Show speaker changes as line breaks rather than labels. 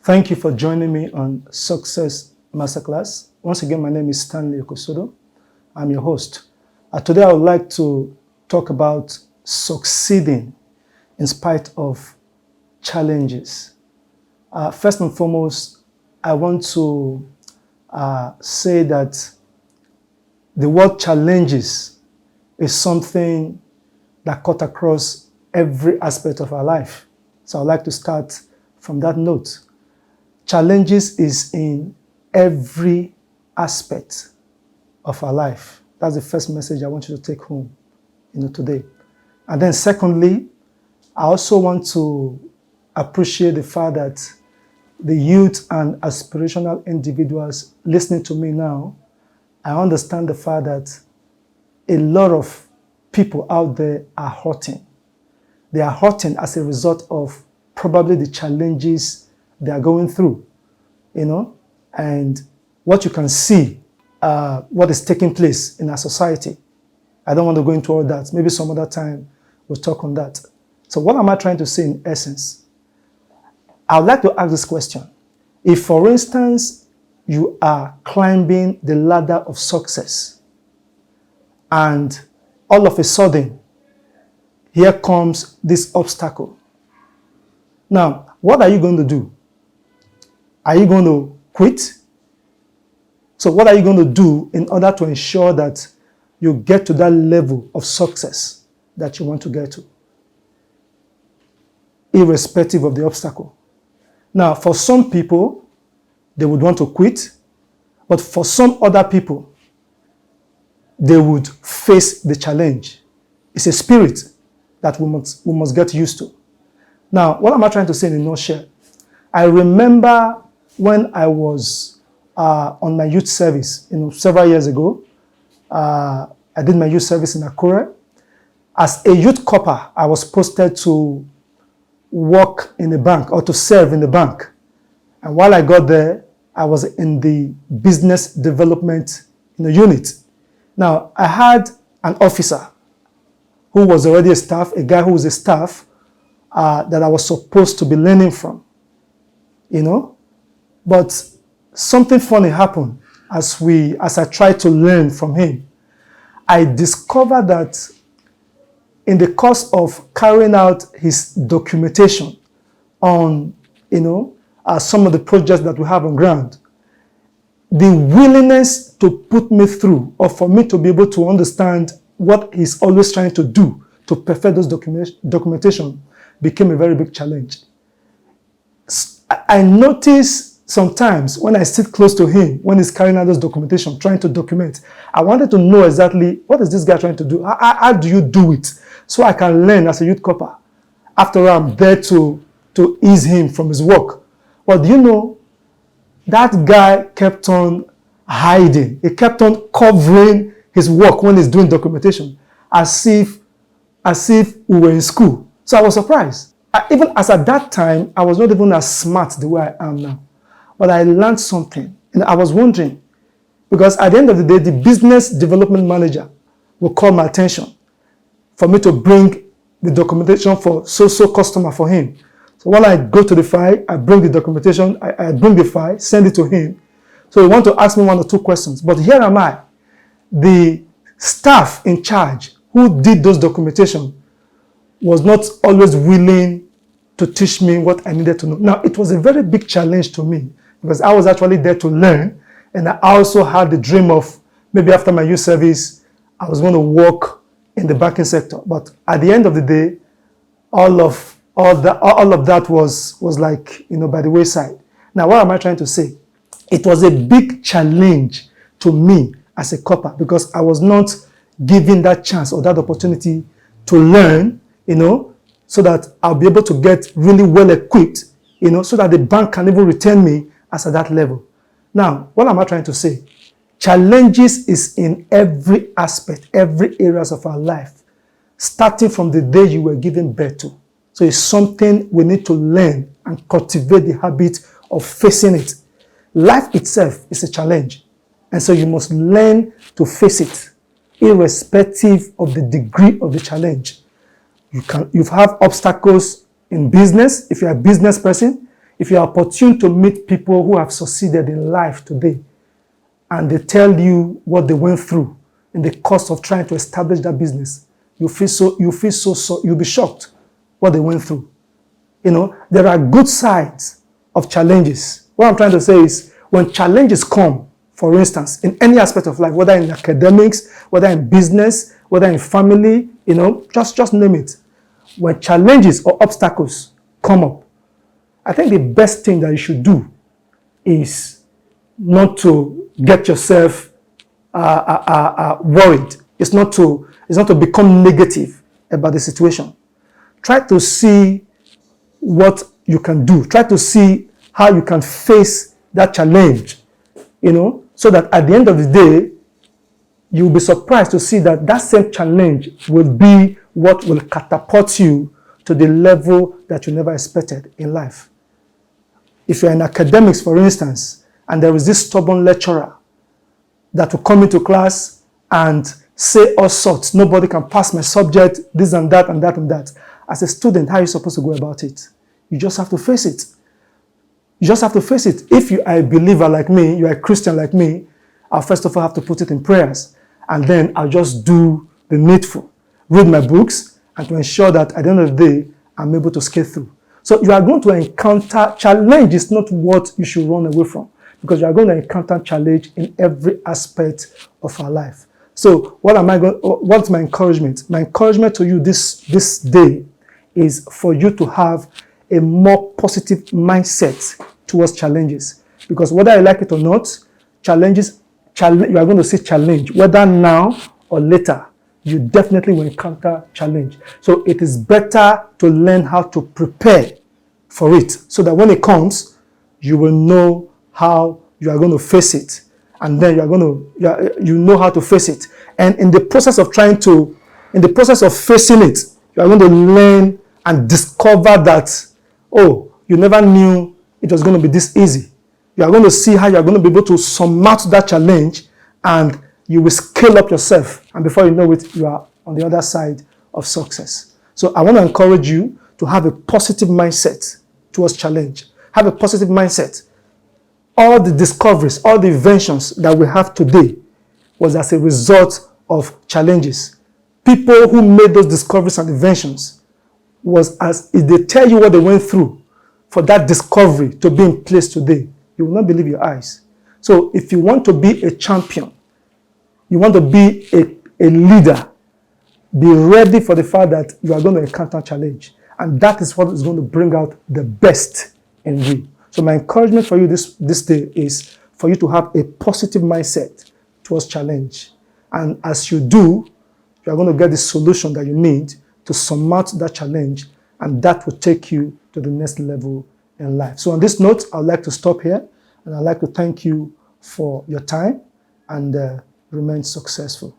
Thank you for joining me on Success Masterclass. Once again, my name is Stanley Okosodo. I'm your host. Today, I would like to talk about succeeding in spite of challenges. First and foremost, I want to say that the word challenges is something that cut across every aspect of our life. So I'd like to start from that note. Challenges is in every aspect of our life. That's the first message I want you to take home, today. And then secondly, I also want to appreciate the fact that the youth and aspirational individuals listening to me now, I understand the fact that a lot of people out there are hurting. They are hurting as a result of probably the challenges they are going through, and what you can see, what is taking place in our society. I don't want to go into all that. Maybe some other time we'll talk on that. So what am I trying to say in essence? I would like to ask this question. If, for instance, you are climbing the ladder of success and all of a sudden, here comes this obstacle. Now, what are you going to do? Are you going to quit? So what are you going to do in order to ensure that you get to that level of success that you want to get to, irrespective of the obstacle? Now, for some people, they would want to quit, but for some other people, they would face the challenge. It's a spirit that we must get used to. Now, what am I trying to say in a nutshell? I remember when I was on my youth service, several years ago. I did my youth service in Akure. As a youth corper, I was posted to work in the bank or to serve in the bank. And while I got there, I was in the business development unit. Now, I had an officer who was already a staff, a guy who was a staff that I was supposed to be learning from, But something funny happened as I tried to learn from him. I discovered that in the course of carrying out his documentation on, some of the projects that we have on ground, the willingness to put me through or for me to be able to understand what he's always trying to do to perfect those documentation became a very big challenge. I notice sometimes when I sit close to him, when he's carrying out those documentation, trying to document, I wanted to know exactly what is this guy trying to do? How do you do it? So I can learn as a youth corper. After all, I'm there to ease him from his work. Well, do you know, that guy kept on hiding. He kept on covering his work when he's doing documentation, as if we were in school. So I was surprised. Even as at that time, I was not even as smart the way I am now. But I learned something. And I was wondering, because at the end of the day, the business development manager will call my attention for me to bring the documentation for so customer for him. So when I go to the file, I bring the documentation, I bring the file, send it to him. So he want to ask me one or two questions. But here am I, the staff in charge who did those documentation was not always willing to teach me what I needed to know. Now, it was a very big challenge to me because I was actually there to learn, and I also had the dream of maybe after my youth service, I was going to work in the banking sector. But at the end of the day, all of that was like, by the wayside. Now, what am I trying to say? It was a big challenge to me as a corper because I was not given that chance or that opportunity to learn, so that I'll be able to get really well equipped, so that the bank can even retain me as at that level. Now, what am I trying to say? Challenges is in every aspect, every areas of our life, starting from the day you were given birth to. So it's something we need to learn and cultivate the habit of facing it. Life itself is a challenge. And so you must learn to face it, irrespective of the degree of the challenge. You have obstacles in business, if you're a business person. If you are opportune to meet people who have succeeded in life today, and they tell you what they went through in the course of trying to establish that business, you'll be shocked what they went through. You know, there are good sides of challenges. What I'm trying to say is, when challenges come, for instance, in any aspect of life, whether in academics, whether in business, whether in family, you know, just name it. When challenges or obstacles come up, I think the best thing that you should do is not to get yourself worried. It's not to become negative about the situation. Try to see what you can do. Try to see how you can face that challenge, you know, so that at the end of the day, you'll be surprised to see that that same challenge will be what will catapult you to the level that you never expected in life. If you're in academics, for instance, and there is this stubborn lecturer that will come into class and say all sorts, nobody can pass my subject, this and that and that and that. As a student, how are you supposed to go about it? You just have to face it. You just have to face it. If you are a believer like me, you are a Christian like me, I'll first of all have to put it in prayers. And then I'll just do the needful. Read my books, and to ensure that at the end of the day, I'm able to skate through. So you are going to encounter challenge. Is not what you should run away from, because you are going to encounter challenge in every aspect of our life. So what's my encouragement? My encouragement to you this day is for you to have a more positive mindset towards challenges. Because whether you like it or not, you are going to see challenge. Whether now or later, you definitely will encounter challenge. So it is better to learn how to prepare for it, so that when it comes, you will know how you are going to face it. And then you know how to face it. And in the process of facing it, you are going to learn and discover that, oh, you never knew it was going to be this easy. You are going to see how you are going to be able to surmount that challenge, and you will scale up yourself. And before you know it, you are on the other side of success. So I want to encourage you to have a positive mindset towards challenge. Have a positive mindset. All the discoveries, all the inventions that we have today was as a result of challenges. People who made those discoveries and inventions was as if they tell you what they went through for that discovery to be in place today, you will not believe your eyes. So if you want to be a champion, you want to be a leader, be ready for the fact that you are going to encounter challenge. And that is what is going to bring out the best in you. So my encouragement for you this day is for you to have a positive mindset towards challenge. And as you do, you are going to get the solution that you need to surmount that challenge, and that will take you to the next level in life. So on this note, I'd like to stop here, and I'd like to thank you for your time, and remain successful.